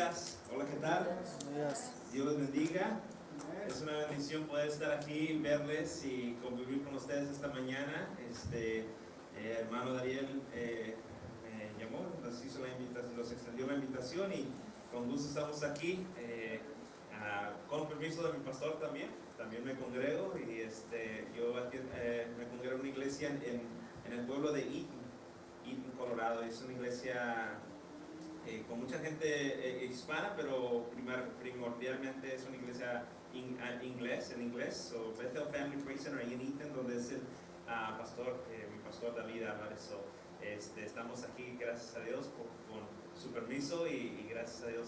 días. Hola, ¿qué tal? Dios los bendiga. Es una bendición poder estar aquí, verles y convivir con ustedes esta mañana. Hermano Dariel me llamó, nos hizo la invitación, nos extendió la invitación y con gusto estamos aquí. Con permiso de mi pastor también me congrego y yo me congrego en una iglesia en el pueblo de Eaton, Colorado. Es una iglesia con mucha gente hispana, pero primordialmente es una iglesia en inglés. So, Bethel Family Praise Center ahí en Eaton, donde es el mi pastor David Álvarez. Estamos aquí, gracias a Dios, con su permiso y gracias a Dios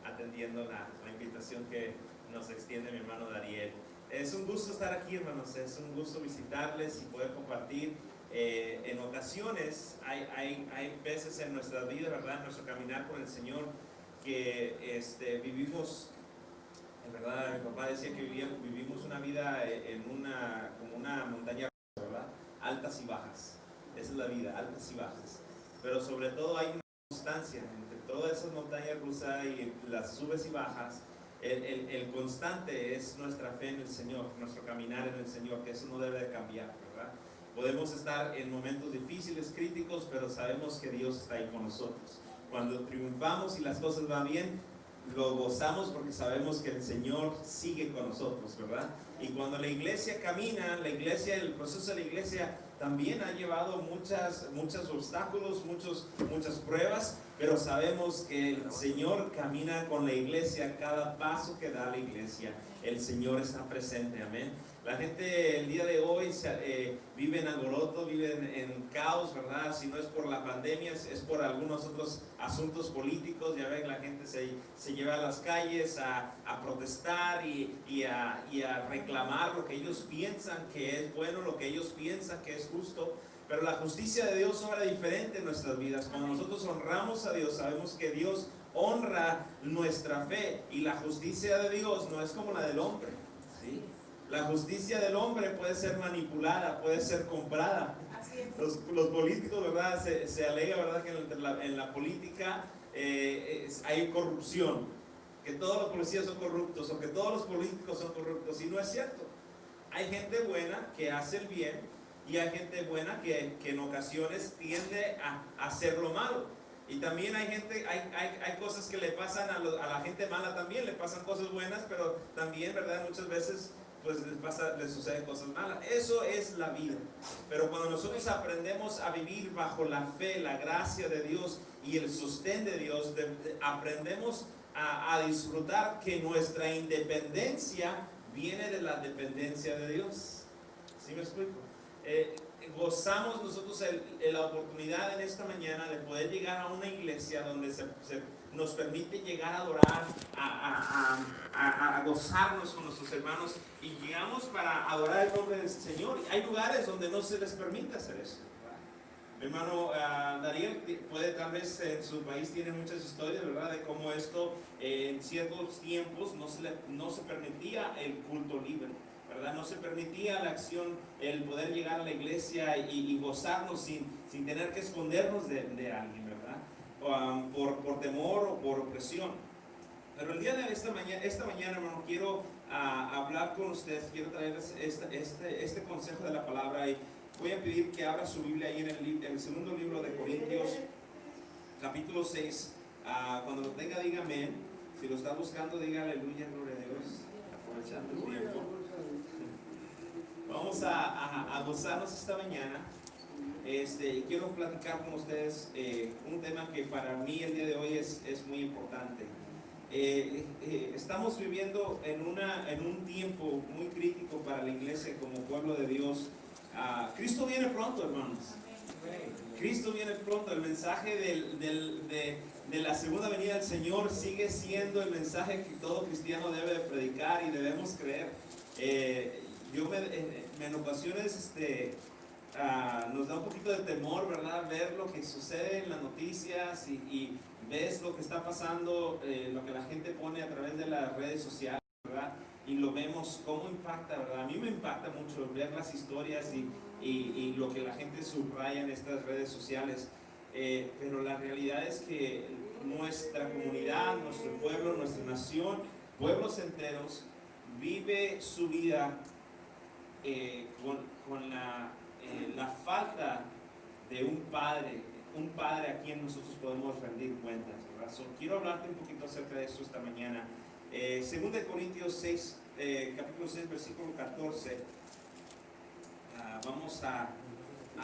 atendiendo la invitación que nos extiende mi hermano Dariel. Es un gusto estar aquí, hermanos, es un gusto visitarles y poder compartir. En ocasiones hay veces en nuestra vida, ¿verdad? En nuestro caminar con el Señor que vivimos, en verdad, mi papá decía que vivimos una vida como una montaña rusa, ¿verdad? Altas y bajas. Esa es la vida, altas y bajas. Pero sobre todo hay una constancia entre todas esas montañas rusas y las subes y bajas. El constante es nuestra fe en el Señor, nuestro caminar en el Señor, que eso no debe de cambiar, ¿verdad? Podemos estar en momentos difíciles, críticos, pero sabemos que Dios está ahí con nosotros. Cuando triunfamos y las cosas van bien, lo gozamos porque sabemos que el Señor sigue con nosotros, ¿verdad? Y cuando la iglesia camina, el proceso de la iglesia también ha llevado muchos obstáculos, muchas pruebas, pero sabemos que el Señor camina con la iglesia. Cada paso que da la iglesia, el Señor está presente, amén. La gente el día de hoy vive en alboroto, vive en caos, ¿verdad? Si no es por la pandemia, es por algunos otros asuntos políticos. Ya ven, la gente se lleva a las calles a protestar y a reclamar lo que ellos piensan que es bueno, lo que ellos piensan que es justo. Pero la justicia de Dios obra diferente en nuestras vidas. Cuando nosotros honramos a Dios, sabemos que Dios honra nuestra fe, y la justicia de Dios no es como la del hombre, ¿sí? La justicia del hombre puede ser manipulada, puede ser comprada. Los políticos, ¿verdad? Se alega, ¿verdad?, que en la política hay corrupción, que todos los policías son corruptos o que todos los políticos son corruptos, y no es cierto. Hay gente buena que hace el bien y hay gente buena que en ocasiones tiende a hacer lo malo. Y también hay cosas que le pasan a la gente mala, también le pasan cosas buenas, pero también, ¿verdad?, muchas veces pues les suceden cosas malas. Eso es la vida. Pero cuando nosotros aprendemos a vivir bajo la fe, la gracia de Dios y el sostén de Dios, aprendemos a disfrutar que nuestra independencia viene de la dependencia de Dios. ¿Sí me explico? Gozamos nosotros la oportunidad en esta mañana de poder llegar a una iglesia donde nos permite llegar a adorar, a gozarnos con nuestros hermanos, y llegamos para adorar el nombre del Señor. Hay lugares donde no se les permite hacer eso. Mi hermano Dariel tal vez en su país tiene muchas historias, ¿verdad?, de cómo esto en ciertos tiempos no se permitía el culto libre, ¿verdad? No se permitía la acción, el poder llegar a la iglesia y gozarnos sin tener que escondernos de alguien, ¿verdad? Por temor o por opresión. Pero el día de esta mañana, hermano, quiero hablar con ustedes, quiero traerles este consejo de la palabra, y voy a pedir que abra su Biblia ahí en el segundo libro de Corintios, capítulo 6. Cuando lo tenga, diga amén. Si lo está buscando, diga aleluya, gloria a Dios, aprovechando el tiempo. Vamos a gozarnos esta mañana. Quiero platicar con ustedes un tema que para mí el día de hoy es muy importante. Estamos viviendo en un tiempo muy crítico para la iglesia como pueblo de Dios. Cristo viene pronto, hermanos. Cristo viene pronto. El mensaje de la segunda venida del Señor sigue siendo el mensaje que todo cristiano debe de predicar y debemos creer. En ocasiones nos da un poquito de temor, ¿verdad?, ver lo que sucede en las noticias y ves lo que está pasando, lo que la gente pone a través de las redes sociales, ¿verdad? Y lo vemos cómo impacta, ¿verdad? A mí me impacta mucho ver las historias y lo que la gente subraya en estas redes sociales. Pero la realidad es que nuestra comunidad, nuestro pueblo, nuestra nación, pueblos enteros, vive su vida con la falta de un padre a quien nosotros podemos rendir cuentas, ¿verdad? Quiero hablarte un poquito acerca de esto esta mañana. 2 Corintios 6, capítulo 6, versículo 14. Vamos a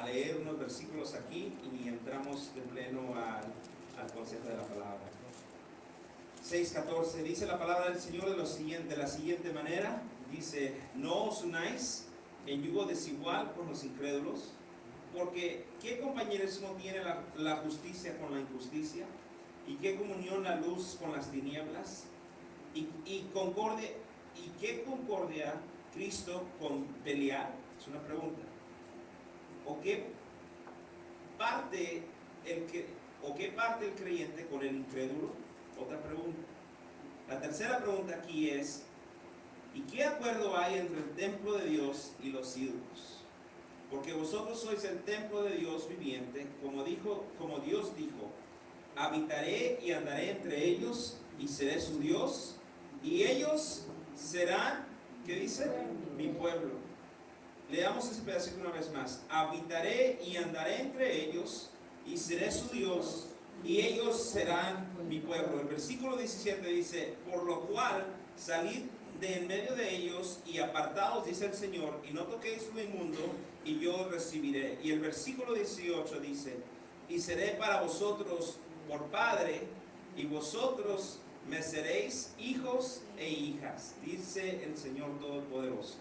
leer unos versículos aquí y entramos de pleno al consejo de la palabra. 6:14 dice la palabra del Señor de la siguiente manera. Dice: no os unáis en yugo desigual con los incrédulos, porque ¿qué compañerismo tiene la justicia con la injusticia? ¿Y qué comunión la luz con las tinieblas? ¿Y qué concordia Cristo con Belial? Es una pregunta. ¿O qué parte el creyente con el incrédulo? Otra pregunta. La tercera pregunta aquí es: ¿y qué acuerdo hay entre el templo de Dios y los ídolos? Porque vosotros sois el templo de Dios viviente, como Dios dijo: habitaré y andaré entre ellos y seré su Dios, y ellos serán, ¿qué dice? Mi pueblo. Leamos ese pedacito una vez más. Habitaré y andaré entre ellos y seré su Dios, y ellos serán mi pueblo. El versículo 17 dice: por lo cual salid de en medio de ellos y apartaos, dice el Señor, y no toquéis lo inmundo, y yo os recibiré. Y el versículo 18 dice: y seré para vosotros por padre, y vosotros me seréis hijos e hijas, dice el Señor Todopoderoso.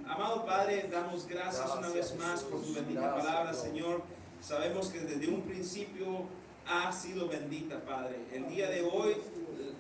Amado Padre, damos gracias una vez más por tu bendita palabra, Señor. Sabemos que desde un principio ha sido bendita, Padre. El día de hoy,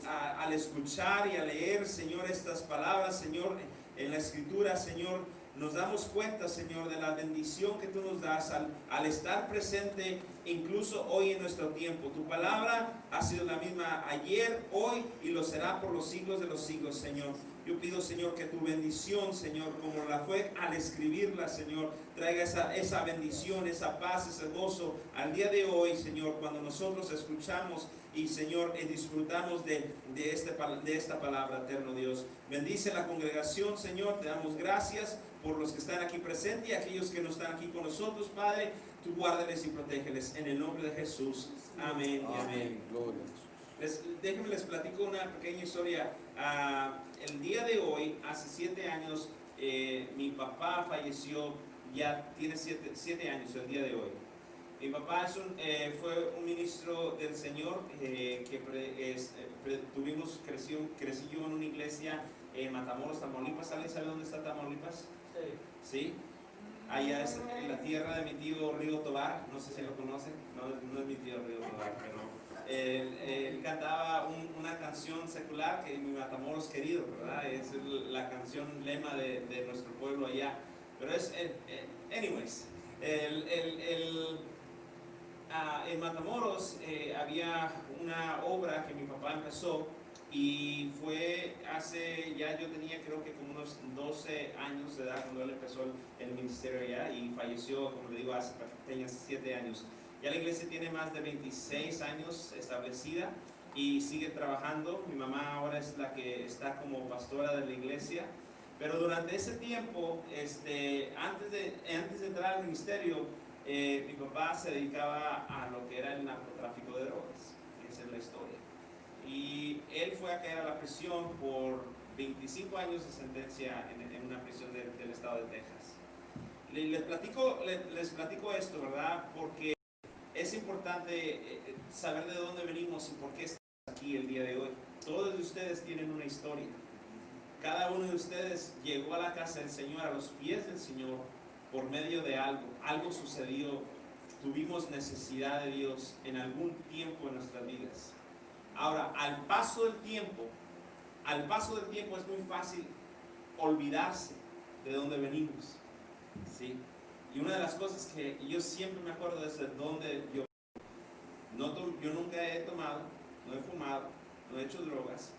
al escuchar y a leer, Señor, estas palabras, Señor, en la Escritura, Señor, nos damos cuenta, Señor, de la bendición que tú nos das al estar presente incluso hoy en nuestro tiempo. Tu palabra ha sido la misma ayer, hoy y lo será por los siglos de los siglos, Señor. Yo pido, Señor, que tu bendición, Señor, como la fue al escribirla, Señor, traiga esa bendición, esa paz, ese gozo al día de hoy, Señor, cuando nosotros escuchamos y, Señor, disfrutamos de esta palabra, eterno Dios. Bendice la congregación, Señor. Te damos gracias por los que están aquí presentes y aquellos que no están aquí con nosotros, Padre. Tú guárdales y protégeles en el nombre de Jesús. Amén y amén. Déjenme les platico una pequeña historia. El día de hoy, hace 7 años, mi papá falleció. Ya tiene 7 años el día de hoy. Mi papá fue un ministro del Señor crecí yo en una iglesia en Matamoros, Tamaulipas. ¿Alguien sabe dónde está Tamaulipas? Sí. Allá es la tierra de mi tío Río Tobar. No sé si lo conocen. No es mi tío Río Tobar, pero él cantaba una canción secular, que mi Matamoros querido, ¿verdad? Es la canción lema de nuestro pueblo allá. Pero anyways, en Matamoros había una obra que mi papá empezó, y fue hace, ya yo tenía creo que como unos 12 años de edad cuando él empezó el ministerio allá, y falleció, como le digo, hace 7 años. Ya la iglesia tiene más de 26 años establecida y sigue trabajando. Mi mamá ahora es la que está como pastora de la iglesia. Pero durante ese tiempo, antes de entrar al ministerio, mi papá se dedicaba a lo que era el narcotráfico de drogas. Esa es la historia. Y él fue a caer a la prisión por 25 años de sentencia en una prisión del estado de Texas. Les platico esto, ¿verdad? Porque es importante saber de dónde venimos y por qué estamos aquí el día de hoy. Todos de ustedes tienen una historia. Cada uno de ustedes llegó a la casa del Señor, a los pies del Señor, por medio de algo. Algo sucedió. Tuvimos necesidad de Dios en algún tiempo en nuestras vidas. Ahora, al paso del tiempo es muy fácil olvidarse de dónde venimos, ¿sí? Y una de las cosas que yo siempre me acuerdo es de dónde yo nunca he tomado, no he fumado, no he hecho drogas,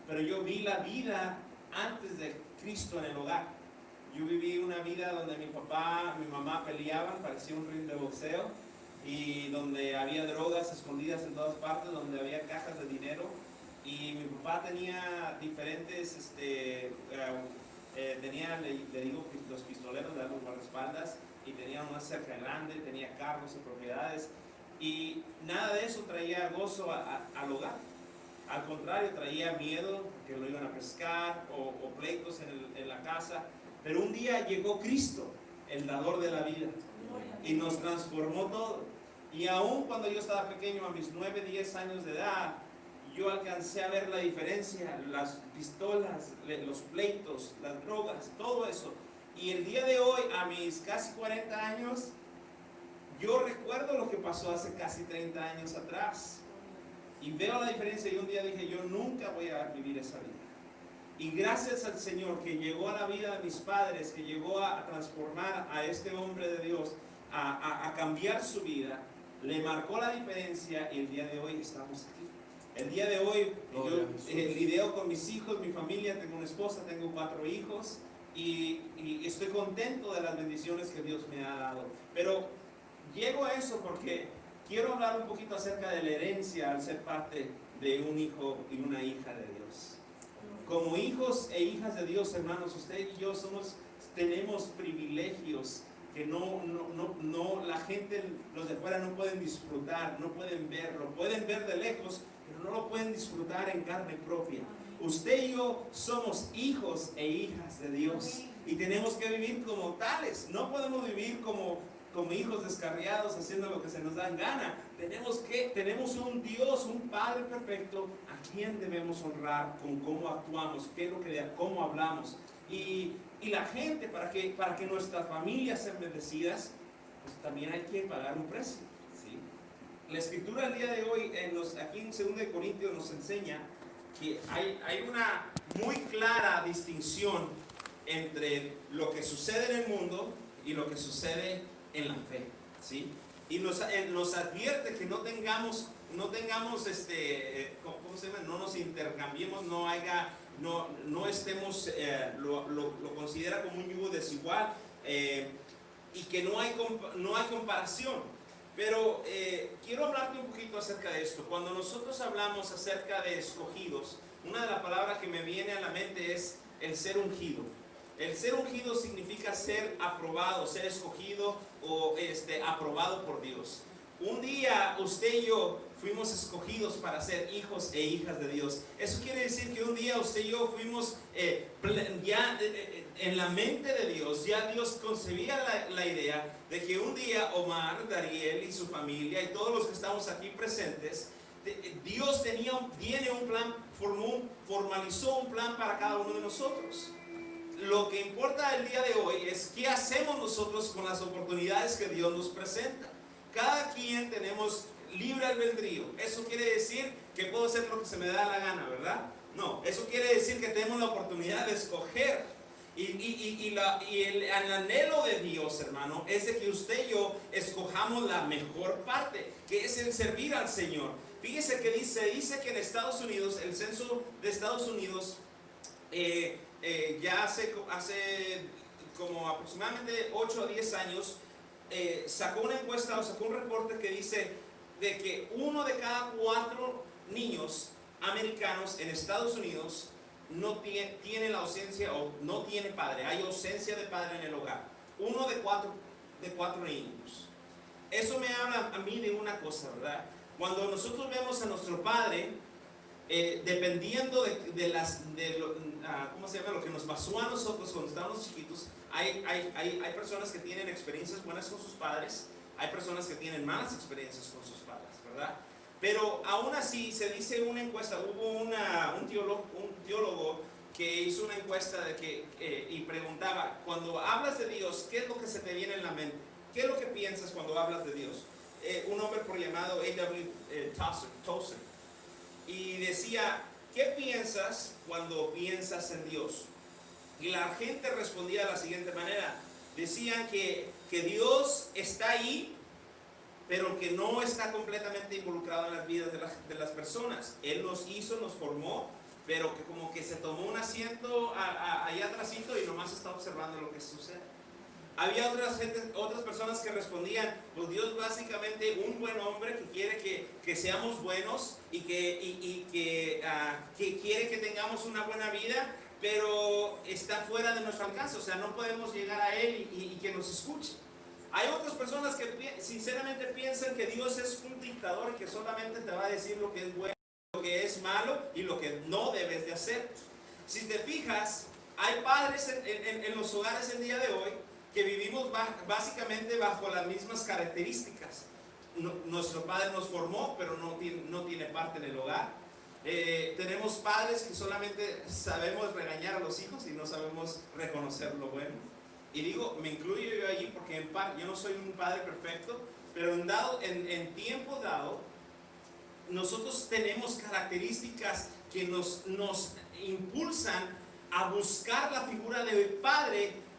pero yo vi la vida antes de Cristo en el hogar. Yo viví una vida donde mi papá, mi mamá peleaban, parecía un ring de boxeo. y donde había drogas escondidas en todas partes, donde había cajas de dinero. Y mi papá tenía diferentes, le digo, los pistoleros de los guardaespaldas, y tenía una cerca grande, tenía carros y propiedades, y nada de eso traía gozo al hogar. Al contrario, traía miedo, que lo iban a pescar, o pleitos en la casa. Pero un día llegó Cristo, el dador de la vida, y nos transformó todo. Y aún cuando yo estaba pequeño, a mis 9, 10 años de edad, yo alcancé a ver la diferencia, las pistolas, los pleitos, las drogas, todo eso. Y el día de hoy, a mis casi 40 años, yo recuerdo lo que pasó hace casi 30 años atrás. Y veo la diferencia, y un día dije, yo nunca voy a vivir esa vida. Y gracias al Señor que llegó a la vida de mis padres, que llegó a transformar a este hombre de Dios, a cambiar su vida, le marcó la diferencia, y el día de hoy estamos aquí. El día de hoy yo lidio con mis hijos, mi familia, tengo una esposa, tengo 4 hijos, y estoy contento de las bendiciones que Dios me ha dado. Pero llego a eso porque quiero hablar un poquito acerca de la herencia al ser parte de un hijo y una hija de Dios. Como hijos e hijas de Dios, hermanos, usted y yo tenemos privilegios que la gente, los de fuera no pueden disfrutar, no pueden verlo, pueden ver de lejos, pero no lo pueden disfrutar en carne propia. Usted y yo somos hijos e hijas de Dios, y tenemos que vivir como tales. No podemos vivir como hijos descarriados haciendo lo que se nos da en gana. Tenemos un Dios, un Padre perfecto, a quien debemos honrar con cómo actuamos, cómo hablamos. Y la gente, para que nuestras familias sean bendecidas, pues también hay que pagar un precio, ¿sí? La escritura el día de hoy, aquí en 2 Corintios, nos enseña que hay una muy clara distinción entre lo que sucede en el mundo y lo que sucede en la fe, ¿sí? Y nos advierte que no nos intercambiemos, no estemos, lo considera como un yugo desigual, y que no hay comparación. Pero quiero hablarte un poquito acerca de esto. Cuando nosotros hablamos acerca de escogidos, una de las palabras que me viene a la mente es el ser ungido. El ser ungido significa ser aprobado, ser escogido o aprobado por Dios. Un día usted y yo fuimos escogidos para ser hijos e hijas de Dios. Eso quiere decir que un día usted y yo fuimos ya en la mente de Dios. Ya Dios concebía la idea de que un día Omar, Dariel y su familia y todos los que estamos aquí presentes, Dios tiene un plan, formalizó un plan para cada uno de nosotros. Lo que importa el día de hoy es qué hacemos nosotros con las oportunidades que Dios nos presenta. Cada quien tenemos libre albedrío. Eso quiere decir que puedo hacer lo que se me da la gana, ¿verdad? No, eso quiere decir que tenemos la oportunidad de escoger. Y el anhelo de Dios, hermano, es de que usted y yo escojamos la mejor parte, que es el servir al Señor. Fíjese que dice que en Estados Unidos, el censo de Estados Unidos, ya hace como aproximadamente 8 a 10 años, sacó una encuesta o sacó un reporte que dice de que 1 de cada 4 niños americanos en Estados Unidos no tiene la ausencia o no tiene padre. Hay ausencia de padre en el hogar. 1 de 4 niños. Eso me habla a mí de una cosa, ¿verdad? Cuando nosotros vemos a nuestro padre, dependiendo lo que nos pasó a nosotros cuando estábamos chiquitos, hay personas que tienen experiencias buenas con sus padres, hay personas que tienen malas experiencias con sus padres, ¿verdad? Pero aún así se dice una encuesta, hubo un teólogo que hizo una encuesta y preguntaba, cuando hablas de Dios, ¿qué es lo que se te viene en la mente? ¿Qué es lo que piensas cuando hablas de Dios? Un hombre por llamado A.W. Tozer, y decía, ¿qué piensas cuando piensas en Dios? Y la gente respondía de la siguiente manera. Decían que Dios está ahí, pero que no está completamente involucrado en las vidas de las personas. Él nos hizo, nos formó, pero que como que se tomó un asiento allá atrásito y nomás está observando lo que sucede. Había otras personas que respondían, pues Dios básicamente un buen hombre que quiere que seamos buenos y que quiere que tengamos una buena vida, pero está fuera de nuestro alcance, o sea, no podemos llegar a Él y que nos escuche. Hay otras personas que sinceramente piensan que Dios es un dictador que solamente te va a decir lo que es bueno, lo que es malo y lo que no debes de hacer. Si te fijas, hay padres en los hogares el día de hoy que vivimos básicamente bajo las mismas características. Nuestro padre nos formó, pero no tiene parte en el hogar. Tenemos padres que solamente sabemos regañar a los hijos y no sabemos reconocer lo bueno. Y digo, me incluyo yo allí porque yo no soy un padre perfecto, pero en tiempo dado, nosotros tenemos características que nos impulsan a buscar la figura del padre,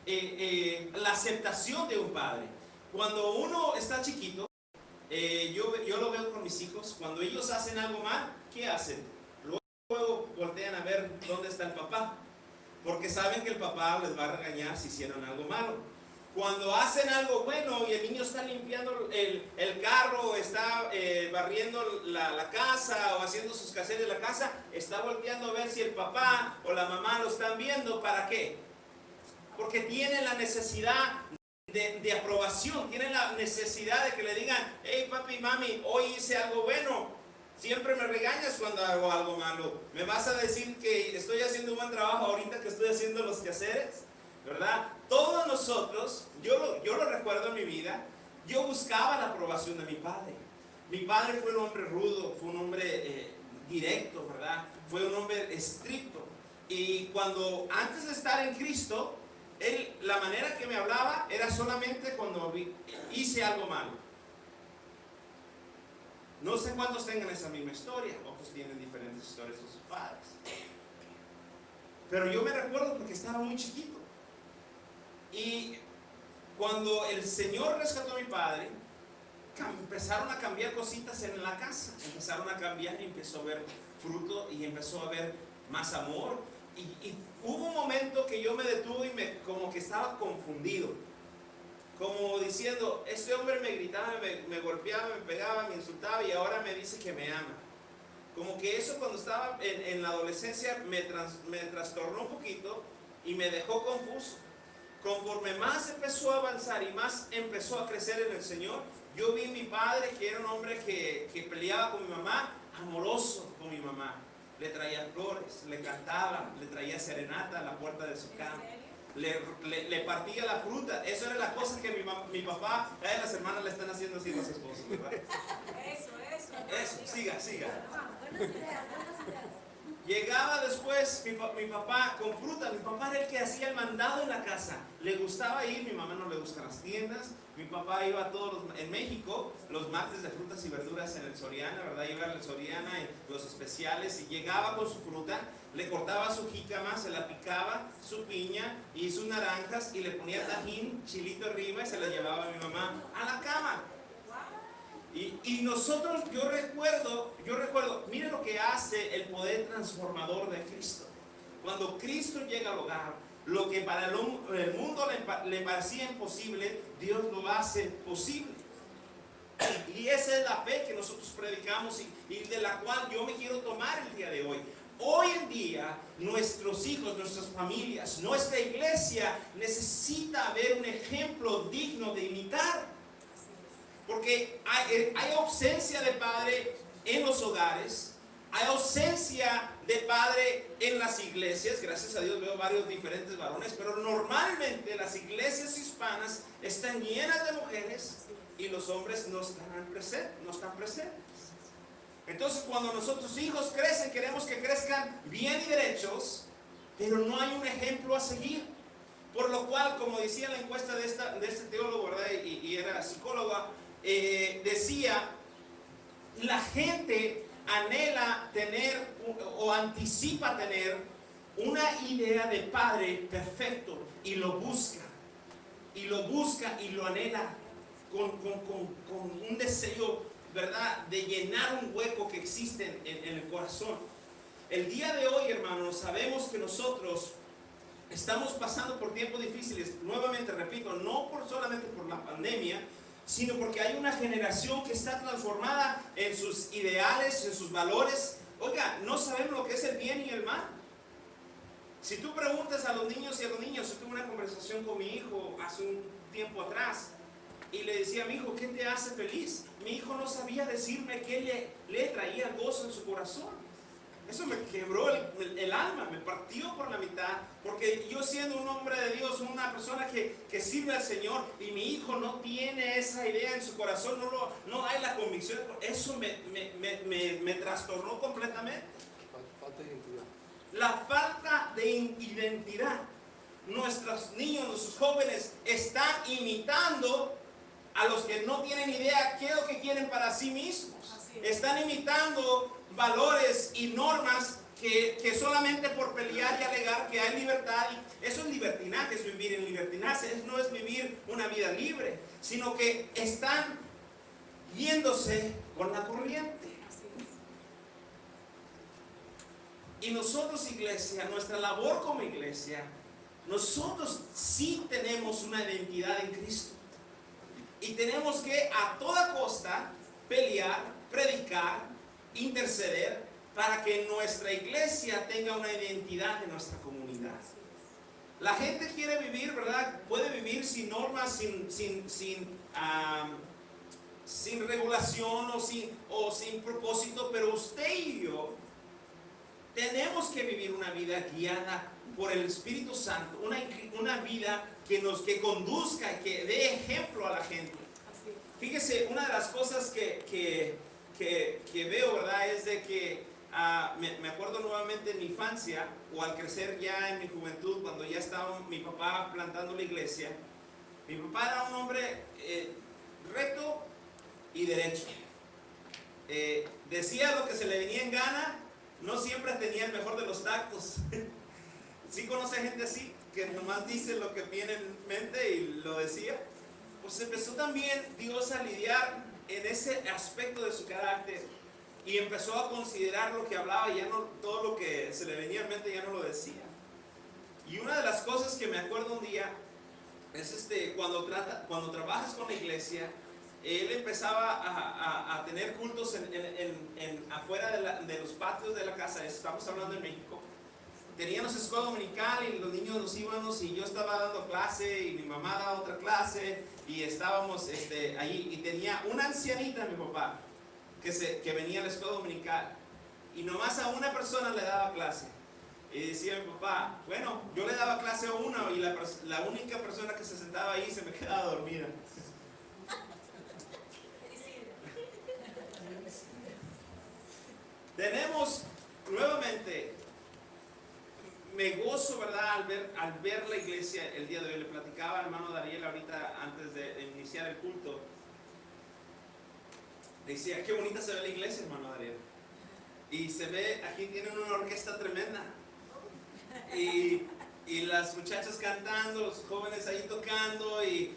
la aceptación de un padre. Cuando uno está chiquito, yo lo veo con mis hijos, cuando ellos hacen algo mal, ¿qué hacen? Luego voltean a ver dónde está el papá, porque saben que el papá les va a regañar si hicieron algo malo. Cuando hacen algo bueno y el niño está limpiando el carro, está barriendo la casa o haciendo sus quehaceres de la casa, está volteando a ver si el papá o la mamá lo están viendo. ¿Para qué? Porque tiene la necesidad de aprobación, tiene la necesidad de que le digan, hey papi, mami, hoy hice algo bueno. Siempre me regañas cuando hago algo malo. ¿Me vas a decir que estoy haciendo un buen trabajo ahorita que estoy haciendo los quehaceres? ¿Verdad? Todos nosotros, yo lo recuerdo en mi vida, yo buscaba la aprobación de mi padre. Mi padre fue un hombre rudo, fue un hombre directo, ¿verdad? Fue un hombre estricto. Y antes de estar en Cristo, la manera que me hablaba era solamente cuando hice algo malo. No sé cuántos tengan esa misma historia, otros tienen diferentes historias de sus padres. Pero yo me recuerdo porque estaba muy chiquito. Y cuando el Señor rescató a mi padre, empezaron a cambiar cositas en la casa. Empezaron a cambiar y empezó a ver fruto y empezó a ver más amor. Y hubo un momento que yo me detuve y como que estaba confundido. Como diciendo, este hombre me gritaba, me golpeaba, me pegaba, me insultaba y ahora me dice que me ama. Como que eso cuando estaba en la adolescencia me trastornó un poquito y me dejó confuso. Conforme más empezó a avanzar y más empezó a crecer en el Señor, yo vi a mi padre que era un hombre que peleaba con mi mamá, amoroso con mi mamá. Le traía flores, le cantaba, le traía serenata a la puerta de su cama. Le partía la fruta. Eso era la cosa que mi papá, las hermanas le están haciendo así a los esposos, ¿verdad? Eso, siga. Llegaba después mi papá con fruta. Mi papá era el que hacía el mandado en la casa. Le gustaba ir, mi mamá no le gustan las tiendas. Mi papá iba a en México, los martes de frutas y verduras en el Soriana, ¿verdad? Iba al Soriana, los especiales, y llegaba con su fruta, le cortaba su jícama, se la picaba, su piña y sus naranjas, y le ponía tajín, chilito arriba, y se la llevaba a mi mamá a la cama. Y nosotros, yo recuerdo, miren lo que hace el poder transformador de Cristo. Cuando Cristo llega al hogar, lo que para el mundo le parecía imposible, Dios lo hace posible. Y esa es la fe que nosotros predicamos y de la cual yo me quiero tomar el día de hoy. Hoy en día, nuestros hijos, nuestras familias, nuestra iglesia necesita ver un ejemplo digno de imitar. Porque hay ausencia de padre en los hogares, hay ausencia de padre en las iglesias. Gracias a Dios veo varios diferentes varones, pero normalmente las iglesias hispanas están llenas de mujeres y los hombres no están presentes. Entonces, cuando nuestros hijos crecen, queremos que crezcan bien y derechos, pero no hay un ejemplo a seguir. Por lo cual, como decía la encuesta de este teólogo, ¿verdad? Y era psicóloga, decía, la gente anhela tener o anticipa tener una idea de padre perfecto y lo busca y lo anhela con un deseo, ¿verdad?, de llenar un hueco que existe en el corazón. El día de hoy, hermanos, sabemos que nosotros estamos pasando por tiempos difíciles. Nuevamente repito, no solamente por la pandemia, sino porque hay una generación que está transformada en sus ideales, en sus valores. Oiga, no sabemos lo que es el bien y el mal. Si tú preguntas a los niños y a los niños, yo tuve una conversación con mi hijo hace un tiempo atrás y le decía a mi hijo, ¿qué te hace feliz? Mi hijo no sabía decirme qué le traía gozo en su corazón. Eso me quebró el alma, me partió por la mitad, porque yo siendo un hombre de Dios, una persona que sirve al Señor, y mi hijo no tiene esa idea en su corazón, no hay la convicción, eso me trastornó completamente. Falta de identidad. La falta de identidad. Nuestros niños, nuestros jóvenes están imitando a los que no tienen idea qué es lo que quieren para sí mismos. Están imitando valores y normas que solamente por pelear y alegar que hay libertad, y eso es libertinaje, es vivir en libertinaje, no es vivir una vida libre, sino que están yéndose con la corriente. Y nosotros, iglesia, nuestra labor como iglesia, nosotros sí tenemos una identidad en Cristo. Y tenemos que a toda costa pelear, predicar, interceder para que nuestra iglesia tenga una identidad en nuestra comunidad. La gente quiere vivir, ¿verdad? Puede vivir sin normas, sin regulación o sin propósito, pero usted y yo tenemos que vivir una vida guiada por el Espíritu Santo, una vida que conduzca y que dé ejemplo a la gente. Fíjese, una de las cosas que veo, ¿verdad? Es de que me acuerdo nuevamente en mi infancia, o al crecer ya en mi juventud, cuando ya estaba mi papá plantando la iglesia. Mi papá era un hombre recto y derecho. Decía lo que se le venía en gana, no siempre tenía el mejor de los tactos. ¿Sí conoce gente así? Que nomás dice lo que viene en mente y lo decía. Pues empezó también Dios a lidiar en ese aspecto de su carácter y empezó a considerar lo que hablaba, ya no, todo lo que se le venía en mente ya no lo decía. Y una de las cosas que me acuerdo un día es cuando trabajas con la iglesia, él empezaba a tener cultos afuera de los patios de la casa. Estamos hablando de México. Teníamos escuela dominical y los niños nos íbamos, y yo estaba dando clase y mi mamá daba otra clase, y estábamos ahí, y tenía una ancianita, mi papá, que venía a la escuela dominical, y nomás a una persona le daba clase. Y decía mi papá, bueno, yo le daba clase a uno, y la única persona que se sentaba ahí se me quedaba dormida. Tenemos nuevamente, me gozo, ¿verdad? Al ver la iglesia el día de hoy. Le platicaba al hermano Dariel ahorita antes de iniciar el culto. Decía, qué bonita se ve la iglesia, hermano Dariel. Y se ve, aquí tienen una orquesta tremenda. Y las muchachas cantando, los jóvenes ahí tocando, y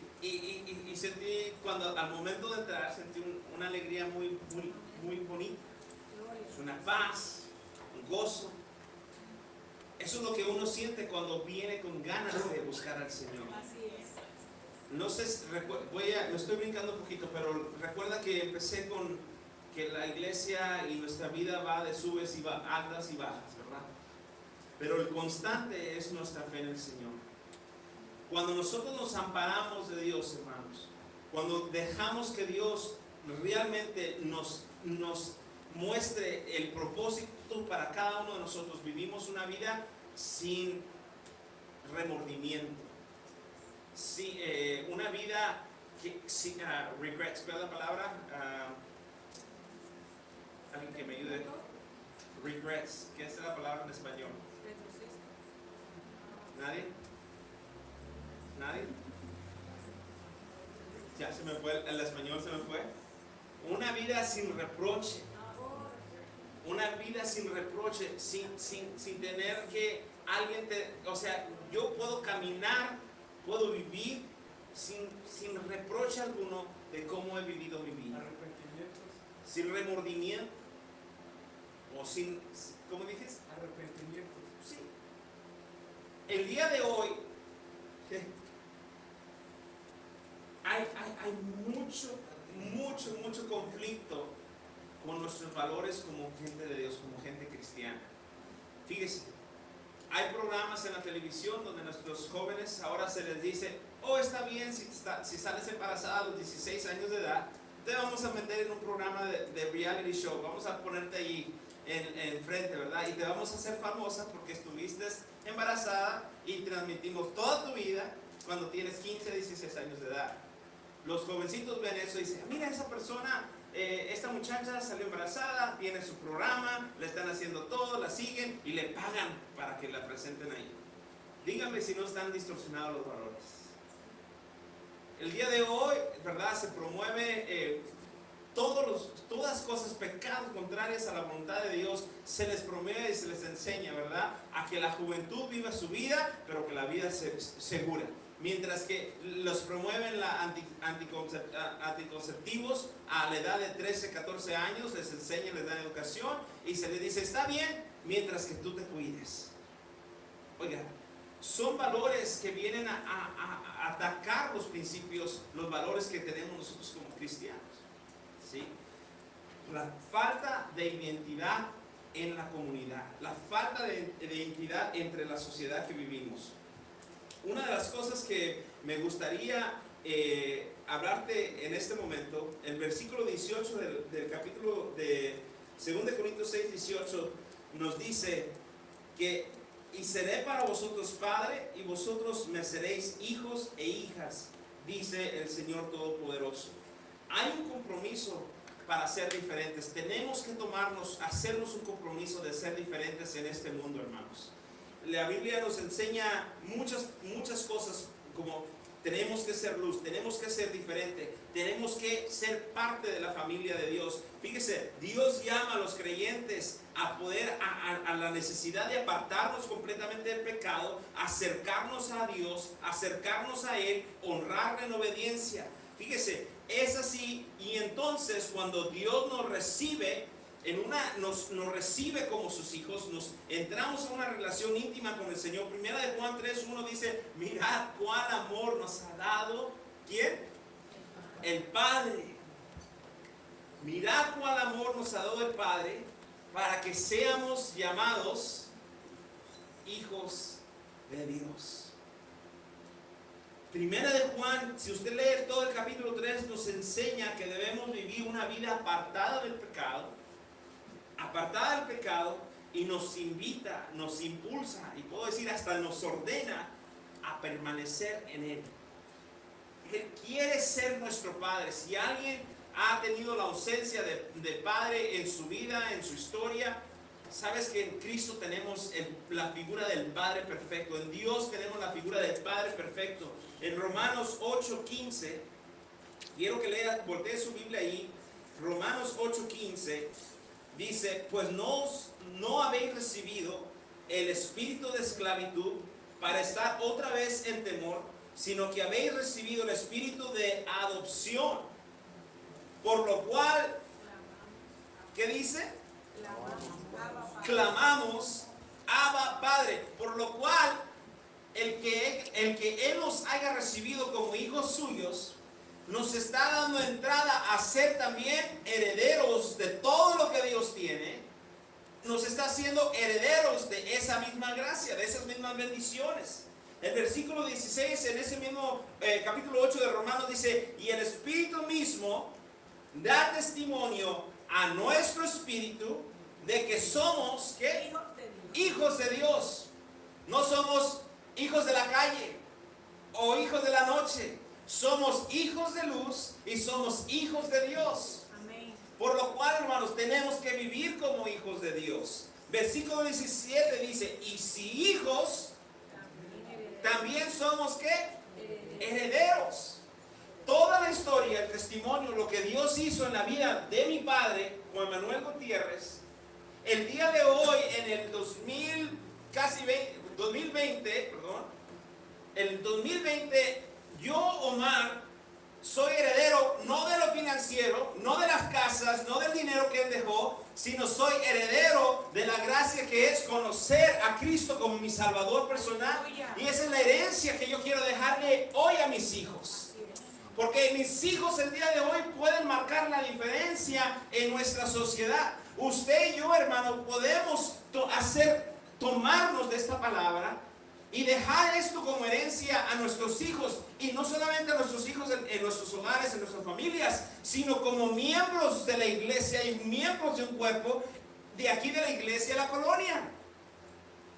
sentí, al momento de entrar, sentí una alegría muy, muy, muy bonita. Es una paz, un gozo. Eso es lo que uno siente cuando viene con ganas de buscar al Señor. Así es. No sé, me estoy brincando un poquito, pero recuerda que empecé con que la iglesia y nuestra vida va de subes y altas y bajas, ¿verdad? Pero el constante es nuestra fe en el Señor. Cuando nosotros nos amparamos de Dios, hermanos, cuando dejamos que Dios realmente nos muestre el propósito para cada uno de nosotros, vivimos una vida sin remordimiento, una vida sin regrets. ¿Cuál es la palabra? Alguien que me ayude. Regrets. ¿Qué es la palabra en español? ¿Nadie? ¿Nadie? Ya se me fue, el español se me fue. Una vida sin reproche. Una vida sin reproche, sin tener que alguien o sea, yo puedo caminar, puedo vivir sin reproche alguno de cómo he vivido mi vida. Arrepentimientos. Sin remordimiento. O ¿cómo dices? Arrepentimientos. Sí. el día de hoy hay mucho conflicto con nuestros valores como gente de Dios, como gente cristiana. Fíjese, hay programas en la televisión donde nuestros jóvenes ahora se les dice: oh, está bien, si sales embarazada a los 16 años de edad, te vamos a meter en un programa de reality show, vamos a ponerte ahí en frente, ¿verdad? Y te vamos a hacer famosa porque estuviste embarazada y transmitimos toda tu vida cuando tienes 15, 16 años de edad. Los jovencitos ven eso y dicen: mira, esa persona, esta muchacha salió embarazada, tiene su programa, le están haciendo todo, la siguen y le pagan para que la presenten ahí. Díganme si no están distorsionados los valores. El día de hoy, ¿verdad?, se promueve todas cosas, pecados contrarios a la voluntad de Dios, se les promueve y se les enseña, ¿verdad?, a que la juventud viva su vida, pero que la vida sea segura. Mientras que los promueven anticonceptivos a la edad de 13, 14 años, les enseñan, les dan educación y se les dice: está bien, mientras que tú te cuides. Oiga, son valores que vienen a atacar los principios, los valores que tenemos nosotros como cristianos, ¿sí? La falta de identidad en la comunidad, la falta de identidad entre la sociedad que vivimos. Una de las cosas que me gustaría hablarte en este momento, el versículo 18 del capítulo de 2 Corintios 6, 18, nos dice que: y seré para vosotros padre, y vosotros me seréis hijos e hijas, dice el Señor Todopoderoso. Hay un compromiso para ser diferentes. Tenemos que hacernos un compromiso de ser diferentes en este mundo, hermanos. La Biblia nos enseña muchas cosas, como tenemos que ser luz, tenemos que ser diferente, tenemos que ser parte de la familia de Dios. Fíjese, Dios llama a los creyentes a poder, a la necesidad de apartarnos completamente del pecado, acercarnos a Dios, acercarnos a Él, honrarle en obediencia. Fíjese, es así, y entonces cuando Dios nos recibe, nos recibe como sus hijos, nos entramos en una relación íntima con el Señor. Primera de Juan 3:1 dice: mirad cuán amor nos ha dado, ¿quién? El Padre. Mirad cuán amor nos ha dado el Padre, para que seamos llamados hijos de Dios. Primera de Juan, si usted lee todo el capítulo 3, nos enseña que debemos vivir una vida apartada del pecado, y nos invita, nos impulsa, y puedo decir hasta nos ordena a permanecer en Él. Él quiere ser nuestro Padre. Si alguien ha tenido la ausencia de Padre en su vida, en su historia, sabes que en Cristo tenemos la figura del Padre perfecto. En Dios tenemos la figura del Padre perfecto. En Romanos 8:15, quiero que voltee su Biblia ahí. Romanos 8:15 dice: pues no habéis recibido el espíritu de esclavitud para estar otra vez en temor, sino que habéis recibido el espíritu de adopción, por lo cual, ¿qué dice? Clamamos, Abba Padre. Por lo cual, el que Él nos haya recibido como hijos suyos, nos está dando entrada a ser también herederos de todo lo que Dios tiene. Nos está haciendo herederos de esa misma gracia, de esas mismas bendiciones. El versículo 16 en ese mismo capítulo 8 de Romanos dice: y el Espíritu mismo da testimonio a nuestro espíritu de que somos, ¿qué? Hijos de Dios. No somos hijos de la calle o hijos de la noche. Somos hijos de luz y somos hijos de Dios. Amén. Por lo cual, hermanos, tenemos que vivir como hijos de Dios. Versículo 17 dice: y si hijos, también somos, ¿qué? Herederos. Toda la historia, el testimonio, lo que Dios hizo en la vida de mi padre, Juan Manuel Gutiérrez, el día de hoy, en el 2020, yo, Omar, soy heredero no de lo financiero, no de las casas, no del dinero que Él dejó, sino soy heredero de la gracia que es conocer a Cristo como mi Salvador personal. Y esa es la herencia que yo quiero dejarle hoy a mis hijos. Porque mis hijos el día de hoy pueden marcar la diferencia en nuestra sociedad. Usted y yo, hermano, podemos tomarnos de esta palabra y dejar esto como herencia a nuestros hijos, y no solamente a nuestros hijos en nuestros hogares, en nuestras familias, sino como miembros de la iglesia y miembros de un cuerpo de aquí de la iglesia, la colonia.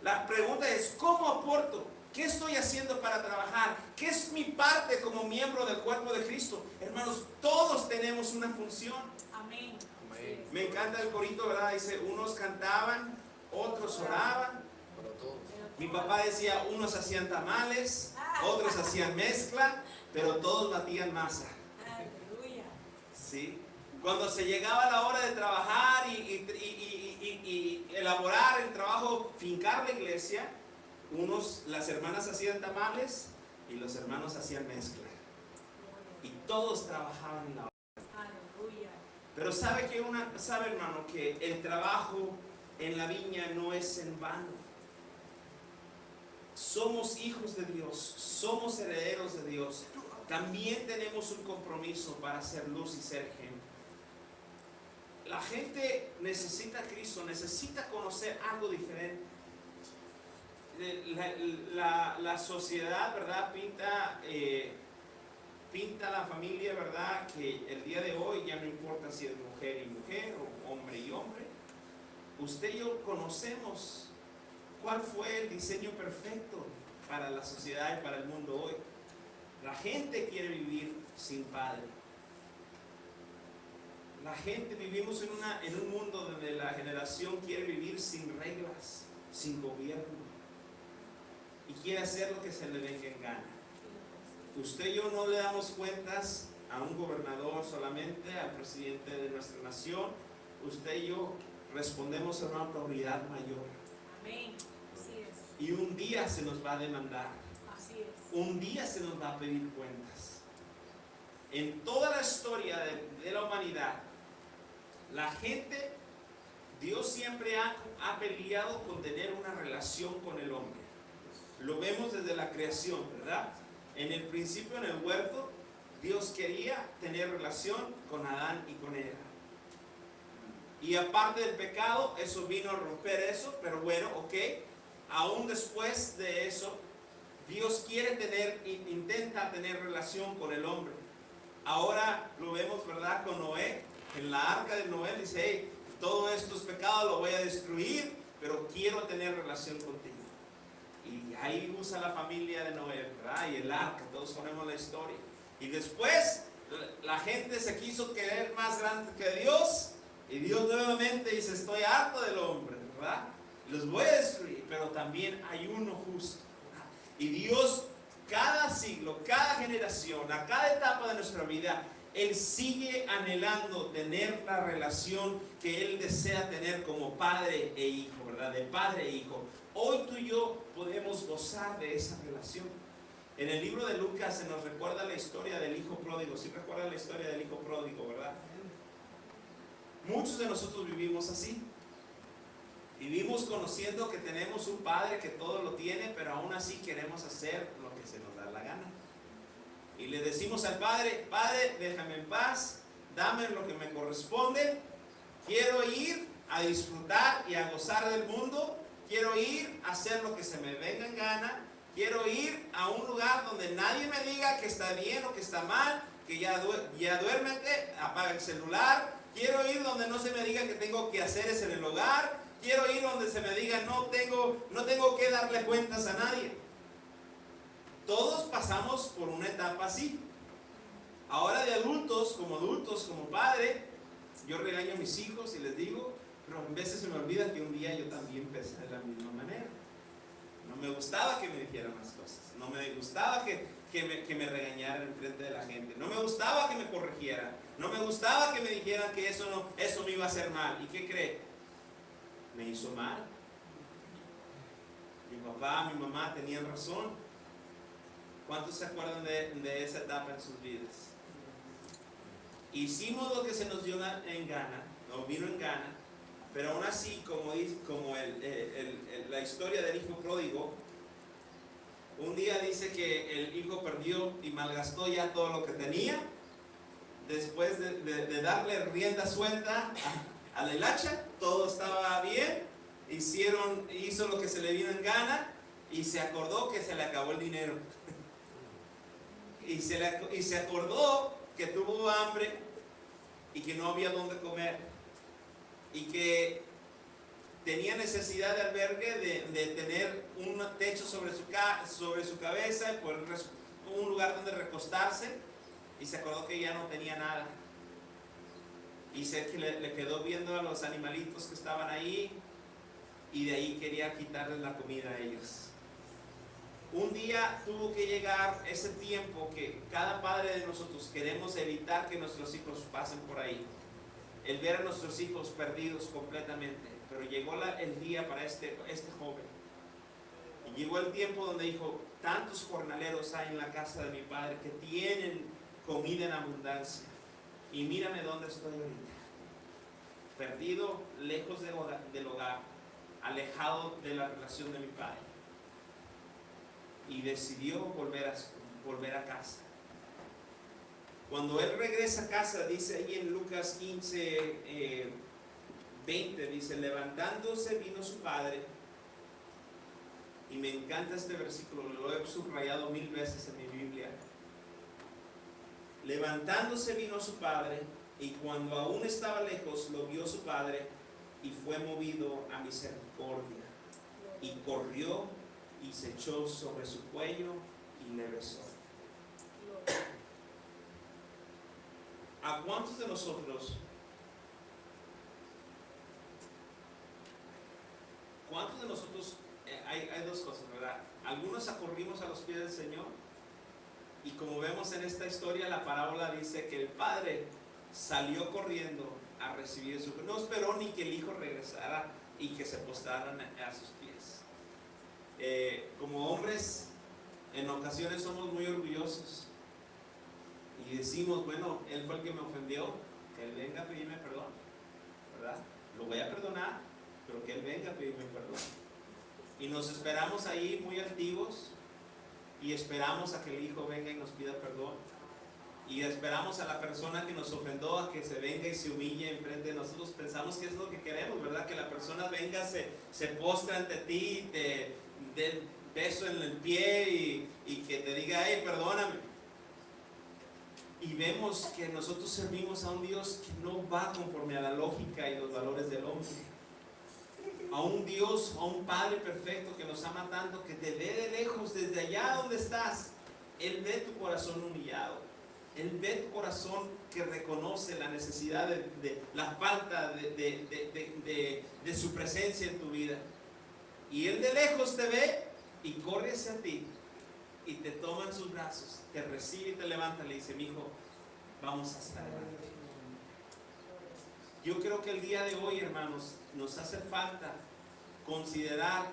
La pregunta es, ¿cómo aporto? ¿Qué estoy haciendo para trabajar? ¿Qué es mi parte como miembro del cuerpo de Cristo? Hermanos, todos tenemos una función. Amén. Amén. Me encanta el corito, ¿verdad? Dice, unos cantaban, otros oraban. Para todos. Mi papá decía, unos hacían tamales, otros hacían mezcla, pero todos batían masa. Aleluya. ¿Sí? Cuando se llegaba la hora de trabajar y elaborar el trabajo, fincar la iglesia, las hermanas hacían tamales y los hermanos hacían mezcla. Y todos trabajaban en la obra. Aleluya. Pero sabe hermano, que el trabajo en la viña no es en vano. Somos hijos de Dios, somos herederos de Dios. También tenemos un compromiso para hacer luz y ser ejemplo. La gente necesita a Cristo, necesita conocer algo diferente. La sociedad, ¿verdad? Pinta la familia, ¿verdad? Que el día de hoy ya no importa si es mujer y mujer o hombre y hombre. Usted y yo conocemos cuál fue el diseño perfecto para la sociedad y para el mundo hoy. La gente quiere vivir sin padre. La gente vivimos en un mundo donde la generación quiere vivir sin reglas, sin gobierno, y quiere hacer lo que se le venga en gana. Usted y yo no le damos cuentas a un gobernador solamente, al presidente de nuestra nación. Usted y yo respondemos a una autoridad mayor. Amén. Así es. Y un día se nos va a demandar. Así es. Un día se nos va a pedir cuentas. En toda la historia de la humanidad, la gente, Dios siempre ha peleado con tener una relación con el hombre. Lo vemos desde la creación, ¿verdad? En el principio, en el huerto, Dios quería tener relación con Adán y con Eva. Y aparte del pecado, eso vino a romper eso, pero bueno, ok. Aún después de eso, Dios intenta tener relación con el hombre. Ahora lo vemos, ¿verdad? Con Noé, en la arca de Noé, dice, hey, todos estos pecados los voy a destruir, pero quiero tener relación contigo. Y ahí usa la familia de Noé, ¿verdad? Y el arca, todos conocemos la historia. Y después, la gente se quiso creer más grande que Dios, y Dios nuevamente dice, estoy harto del hombre, ¿verdad? Los voy a destruir, pero también hay uno justo, ¿verdad? Y Dios, cada siglo, cada generación, a cada etapa de nuestra vida, Él sigue anhelando tener la relación que Él desea tener como padre e hijo, ¿verdad? De padre e hijo. Hoy tú y yo podemos gozar de esa relación. En el libro de Lucas se nos recuerda la historia del hijo pródigo. ¿Sí recuerdan la historia del hijo pródigo, verdad? Muchos de nosotros vivimos así. Vivimos conociendo que tenemos un padre que todo lo tiene, pero aún así queremos hacer lo que se nos da la gana. Y le decimos al Padre, Padre, déjame en paz, dame lo que me corresponde, quiero ir a disfrutar y a gozar del mundo, quiero ir a hacer lo que se me venga en gana, quiero ir a un lugar donde nadie me diga que está bien o que está mal, que ya duérmete, apaga el celular, quiero ir donde no se me diga que tengo que hacer eso en el hogar, quiero ir donde se me diga no tengo que darle cuentas a nadie. Todos pasamos por una etapa así. Ahora de adultos, como padre, yo regaño a mis hijos y les digo, pero a veces se me olvida que un día yo también pensé de la misma manera. No me gustaba que me dijeran las cosas, no me gustaba que me regañaran en frente de la gente, no me gustaba que me corrigieran, no me gustaba que me dijeran que eso me iba a hacer mal. ¿Y qué cree? Me hizo mal. Mi papá, mi mamá tenían razón. ¿Cuántos se acuerdan de esa etapa en sus vidas? hicimos lo que se nos dio en gana, nos vino en gana, pero aún así, como la historia del hijo pródigo, un día dice que el hijo perdió y malgastó ya todo lo que tenía, después de darle rienda suelta a la hilacha, todo estaba bien, hizo lo que se le vino en gana y se acordó que se le acabó el dinero. Y se acordó que tuvo hambre y que no había dónde comer y que tenía necesidad de albergue, de tener un techo sobre su cabeza, un lugar donde recostarse, y se acordó que ya no tenía nada. Y le quedó viendo a los animalitos que estaban ahí, y de ahí quería quitarles la comida a ellos. Un día tuvo que llegar ese tiempo que cada padre de nosotros queremos evitar que nuestros hijos pasen por ahí, el ver a nuestros hijos perdidos completamente. Pero llegó el día para este joven, y llegó el tiempo donde dijo: tantos jornaleros hay en la casa de mi padre que tienen comida en abundancia, y mírame dónde estoy ahorita, perdido, lejos del hogar, alejado de la relación de mi padre. Y decidió volver a casa. Cuando él regresa a casa, dice ahí en Lucas 15, 20, dice: levantándose vino su padre. Y me encanta este versículo, lo he subrayado 1000 veces en mi Biblia. Levantándose vino su padre, y cuando aún estaba lejos, lo vio su padre, y fue movido a misericordia, y corrió y se echó sobre su cuello y le besó. ¿A cuántos de nosotros, hay dos cosas, ¿verdad? Algunos acurrimos a los pies del Señor, y como vemos en esta historia, la parábola dice que el padre salió corriendo a recibir su... No esperó ni que el hijo regresara y que se postraran a sus pies. Como hombres, en ocasiones somos muy orgullosos y decimos: bueno, él fue el que me ofendió, que él venga a pedirme perdón, ¿verdad? Lo voy a perdonar, pero que él venga a pedirme perdón. Y nos esperamos ahí muy altivos, y esperamos a que el hijo venga y nos pida perdón, y esperamos a la persona que nos ofendió a que se venga y se humille enfrente de nosotros. Pensamos que es lo que queremos, ¿verdad? Que la persona venga, se postre ante ti, te dé beso en el pie y que te diga: hey, perdóname. Y vemos que nosotros servimos a un Dios que no va conforme a la lógica y los valores del hombre, a un Dios, a un Padre perfecto que nos ama tanto, que te ve de lejos, desde allá donde estás. Él ve tu corazón humillado, Él ve tu corazón que reconoce la necesidad de la falta de su presencia en tu vida, y Él de lejos te ve y corre hacia ti y te toma en sus brazos, te recibe y te levanta, le dice: mi hijo, vamos hasta adelante. Yo creo que el día de hoy, hermanos, nos hace falta considerar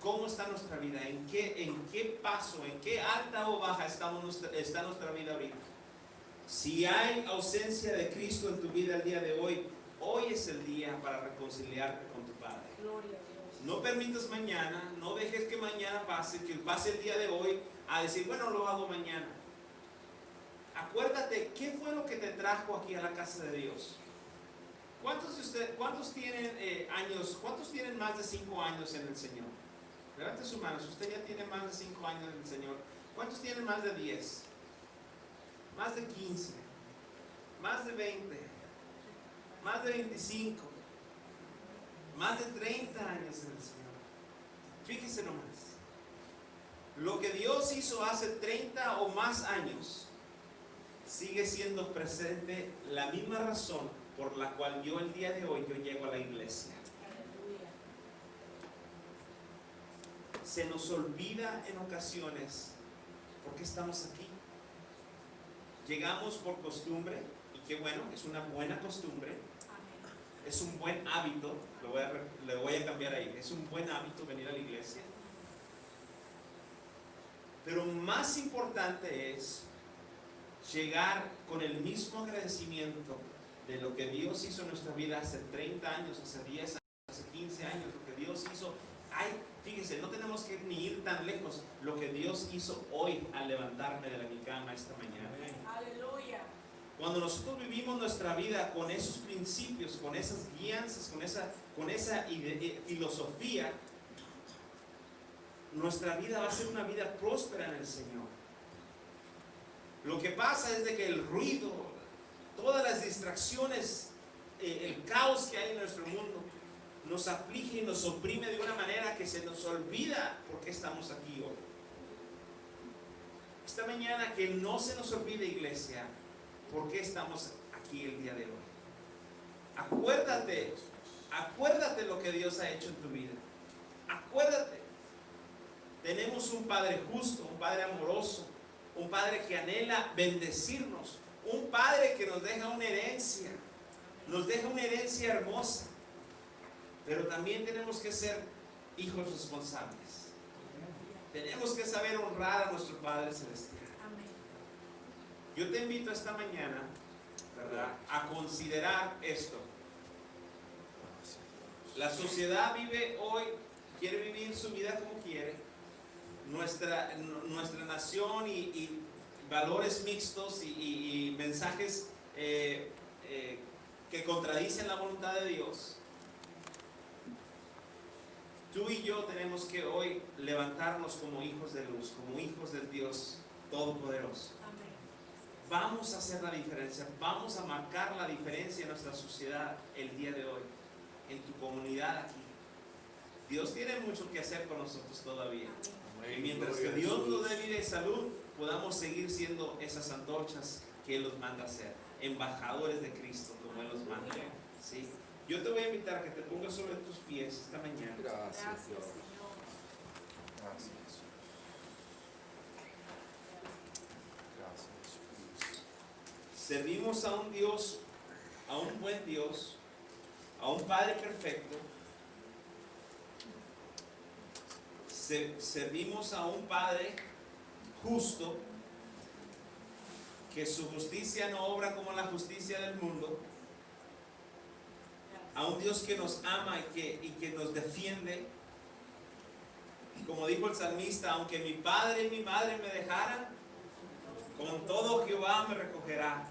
cómo está nuestra vida, en qué paso, en qué alta o baja está nuestra vida ahorita. Si hay ausencia de Cristo en tu vida el día de hoy, hoy es el día para reconciliarte con tu Padre. Gloria a Dios. No permitas mañana, no dejes que mañana pase, que pase el día de hoy a decir: bueno, lo hago mañana. Acuérdate, ¿qué fue lo que te trajo aquí a la casa de Dios? ¿Cuántos tienen años? ¿Cuántos tienen más de 5 años en el Señor? Levante sus manos. Usted ya tiene más de 5 años en el Señor. ¿Cuántos tienen más de 10? Más de 15, más de 20, más de 25, más de 30 años en el Señor. Fíjese nomás, lo que Dios hizo hace 30 o más años sigue siendo presente. La misma razón por la cual yo el día de hoy yo llego a la iglesia. Aleluya. Se nos olvida en ocasiones por qué estamos aquí. Llegamos por costumbre, y qué bueno, es una buena costumbre. Amén. Es un buen hábito, le voy a cambiar ahí, es un buen hábito venir a la iglesia. Pero más importante es llegar con el mismo agradecimiento de lo que Dios hizo en nuestra vida hace 30 años, hace 10 años, hace 15 años, lo que Dios hizo. Ay, fíjense, no tenemos que ni ir tan lejos, lo que Dios hizo hoy al levantarme de mi cama esta mañana. Aleluya. Cuando nosotros vivimos nuestra vida con esos principios, con esas guianzas, con esa filosofía, nuestra vida va a ser una vida próspera en el Señor. Lo que pasa es de que el ruido, todas las distracciones, el caos que hay en nuestro mundo, nos aflige y nos oprime de una manera que se nos olvida por qué estamos aquí hoy. Esta mañana que no se nos olvide, iglesia, por qué estamos aquí el día de hoy. Acuérdate lo que Dios ha hecho en tu vida. Acuérdate. Tenemos un Padre justo, un Padre amoroso, un Padre que anhela bendecirnos, un Padre que nos deja una herencia hermosa. Pero también tenemos que ser hijos responsables. Tenemos que saber honrar a nuestro Padre Celestial. Amén. Yo te invito esta mañana, ¿verdad?, a considerar esto. La sociedad vive hoy, quiere vivir su vida como quiere. Nuestra nación y valores mixtos y mensajes que contradicen la voluntad de Dios. Tú y yo tenemos que hoy levantarnos como hijos de luz, como hijos del Dios Todopoderoso. Amén. Vamos a hacer la diferencia, vamos a marcar la diferencia en nuestra sociedad el día de hoy, en tu comunidad aquí. Dios tiene mucho que hacer con nosotros todavía. Y mientras que Dios nos dé vida y salud, podamos seguir siendo esas antorchas que Él nos manda a ser, embajadores de Cristo como Él nos manda. ¿Sí? Yo te voy a invitar a que te pongas sobre tus pies esta mañana. Gracias, Gracias, Dios. Señor. Gracias, Jesús. Gracias, Jesús. Servimos a un Dios, a un buen Dios, a un Padre perfecto. Servimos a un Padre justo, que su justicia no obra como la justicia del mundo. A un Dios que nos ama y que nos defiende. Como dijo el salmista, aunque mi padre y mi madre me dejaran, con todo Jehová me recogerá.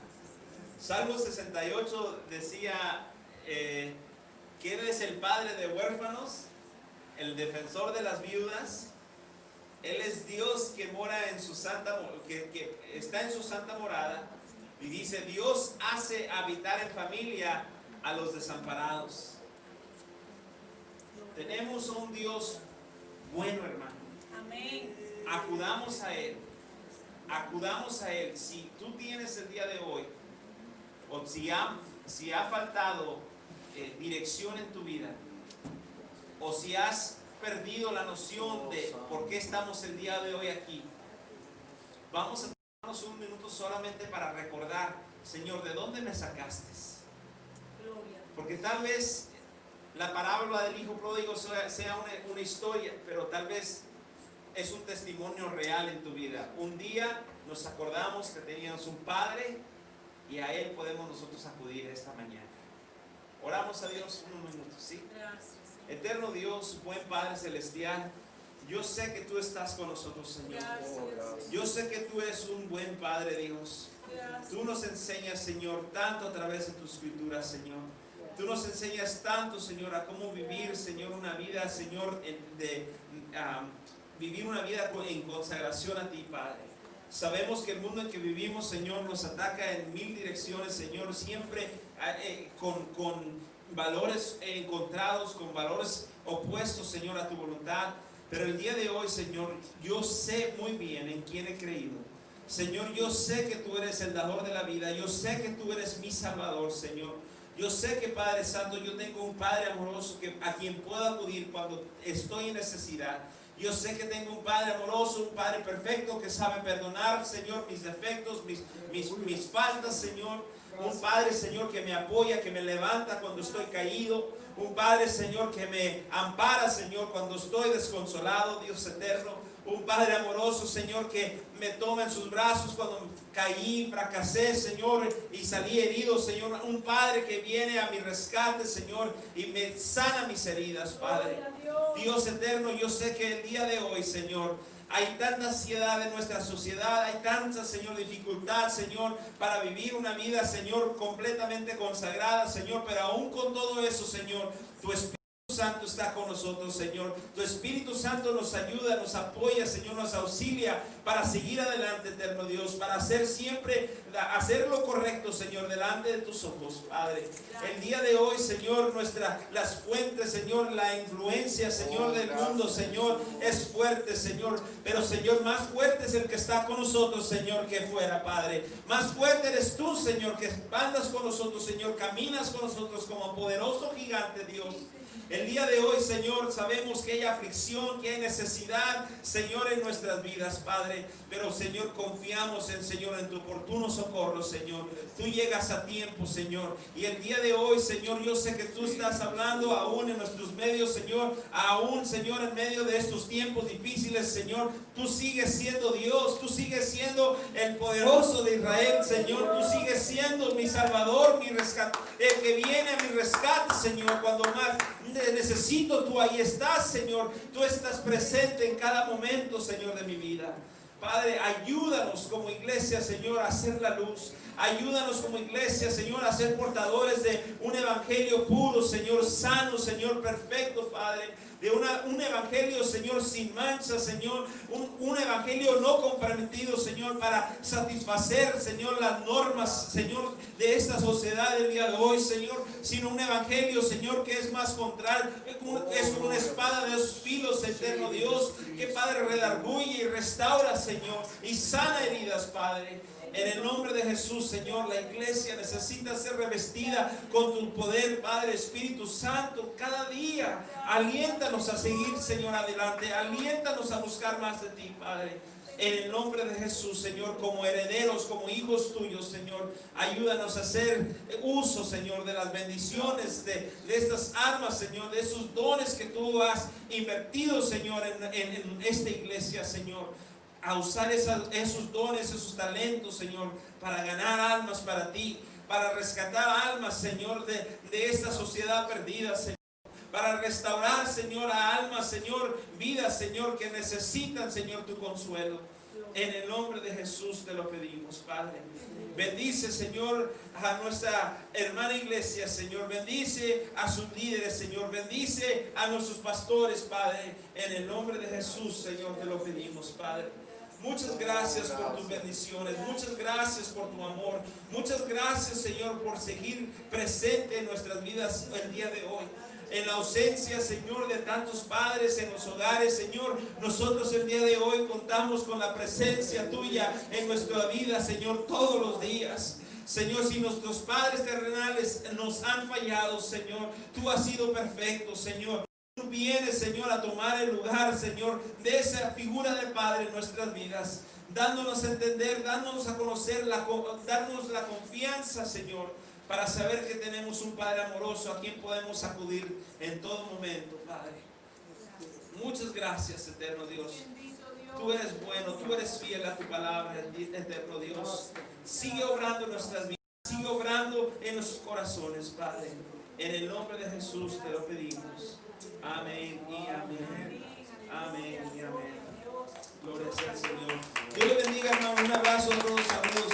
Salmo 68 decía que Él es el padre de huérfanos, el defensor de las viudas. Él es Dios que mora en su que está en su santa morada. Y dice, Dios hace habitar en familia a los desamparados. Tenemos un Dios bueno, hermano. Amén. Acudamos a Él. Acudamos a Él. Si tú tienes el día de hoy, o si ha faltado dirección en tu vida, o si has perdido la noción de por qué estamos el día de hoy aquí, vamos a tomarnos un minuto solamente para recordar, Señor, ¿de dónde me sacaste? Gloria. Porque tal vez la parábola del hijo pródigo sea una historia, pero tal vez es un testimonio real en tu vida. Un día nos acordamos que teníamos un padre y a Él podemos nosotros acudir esta mañana. Oramos a Dios unos minutos, ¿sí? Gracias. Eterno Dios, buen Padre Celestial, yo sé que tú estás con nosotros, Señor. Gracias. Yo sé que tú eres un buen Padre, Dios. Gracias. Tú nos enseñas, Señor, tanto a través de tus escrituras, Señor. Tú nos enseñas tanto, Señor, a cómo vivir, Señor, una vida, Señor, vivir una vida en consagración a ti, Padre. Sabemos que el mundo en que vivimos, Señor, nos ataca en mil direcciones, Señor, siempre con valores encontrados, con valores opuestos, Señor, a tu voluntad. Pero el día de hoy, Señor, yo sé muy bien en quién he creído. Señor, yo sé que tú eres el dador de la vida. Yo sé que tú eres mi Salvador, Señor. Yo sé que, Padre Santo, yo tengo un Padre amoroso a quien puedo acudir cuando estoy en necesidad. Yo sé que tengo un Padre amoroso, un Padre perfecto que sabe perdonar, Señor, mis defectos, mis faltas, Señor. Un Padre, Señor, que me apoya, que me levanta cuando estoy caído. Un Padre, Señor, que me ampara, Señor, cuando estoy desconsolado, Dios eterno. Un Padre amoroso, Señor, que me toma en sus brazos cuando caí, fracasé, Señor, y salí herido, Señor. Un Padre que viene a mi rescate, Señor, y me sana mis heridas, Padre. Dios eterno, yo sé que el día de hoy, Señor, hay tanta ansiedad en nuestra sociedad, hay tanta, Señor, dificultad, Señor, para vivir una vida, Señor, completamente consagrada, Señor. Pero aún con todo eso, Señor, tu Espíritu Santo está con nosotros, Señor. Tu Espíritu Santo nos ayuda, nos apoya, Señor, nos auxilia para seguir adelante, eterno Dios, para hacer siempre, hacer lo correcto, Señor, delante de tus ojos, Padre. El día de hoy, Señor, las fuentes, Señor, la influencia, Señor, del mundo, Señor, es fuerte, Señor. Pero, Señor, más fuerte es el que está con nosotros, Señor, que fuera, Padre. Más fuerte eres tú, Señor, que andas con nosotros, Señor, caminas con nosotros como poderoso gigante, Dios. El día de hoy, Señor, sabemos que hay aflicción, que hay necesidad, Señor, en nuestras vidas, Padre. Pero, Señor, confiamos en tu oportuno socorro, Señor. Tú llegas a tiempo, Señor. Y el día de hoy, Señor, yo sé que tú estás hablando aún en nuestros medios, Señor. Aún, Señor, en medio de estos tiempos difíciles, Señor. Tú sigues siendo Dios. Tú sigues siendo el poderoso de Israel, Señor. Tú sigues siendo mi Salvador, mi rescate, el que viene a mi rescate, Señor. Cuando más necesito, tú ahí estás, Señor. Tú estás presente en cada momento, Señor, de mi vida. Padre, ayúdanos como iglesia, Señor, a hacer la luz. Ayúdanos como iglesia, Señor, a ser portadores de un evangelio puro, Señor, sano, Señor, perfecto, Padre. De un evangelio, Señor, sin mancha, Señor. Un evangelio no comprometido, Señor, para satisfacer, Señor, las normas, Señor, de esta sociedad del día de hoy, Señor. Sino un evangelio, Señor, que es más contrario, es como una espada de dos filos, eterno Dios, que, Padre, redarguye y restaura, Señor, y sana heridas, Padre. En el nombre de Jesús, Señor, la iglesia necesita ser revestida con tu poder, Padre, Espíritu Santo, cada día. Aliéntanos a seguir, Señor, adelante. Aliéntanos a buscar más de ti, Padre. En el nombre de Jesús, Señor, como herederos, como hijos tuyos, Señor, ayúdanos a hacer uso, Señor, de las bendiciones, de estas armas, Señor, de esos dones que tú has invertido, Señor, en esta iglesia, Señor. A usar esos dones, esos talentos, Señor, para ganar almas para ti, para rescatar almas, Señor, de esta sociedad perdida, Señor. Para restaurar, Señor, a almas, Señor, vidas, Señor, que necesitan, Señor, tu consuelo. En el nombre de Jesús te lo pedimos, Padre. Bendice, Señor, a nuestra hermana iglesia, Señor. Bendice a sus líderes, Señor. Bendice a nuestros pastores, Padre. En el nombre de Jesús, Señor, te lo pedimos, Padre. Muchas gracias por tus bendiciones. Muchas gracias por tu amor. Muchas gracias, Señor, por seguir presente en nuestras vidas el día de hoy. En la ausencia, Señor, de tantos padres en los hogares, Señor, nosotros el día de hoy contamos con la presencia tuya en nuestra vida, Señor, todos los días. Señor, si nuestros padres terrenales nos han fallado, Señor, tú has sido perfecto, Señor. Tú vienes, Señor, a tomar el lugar, Señor, de esa figura de Padre en nuestras vidas, dándonos a entender, dándonos a conocer, dándonos la confianza, Señor, para saber que tenemos un Padre amoroso a quien podemos acudir en todo momento, Padre. Muchas gracias, eterno Dios. Tú eres bueno, tú eres fiel a tu palabra, eterno Dios. Sigue obrando en nuestras vidas, sigue obrando en nuestros corazones, Padre. En el nombre de Jesús te lo pedimos. Amén y amén. Amén y amén. Gloria sea al Señor. Dios le bendiga, hermano. Un abrazo a todos, saludos.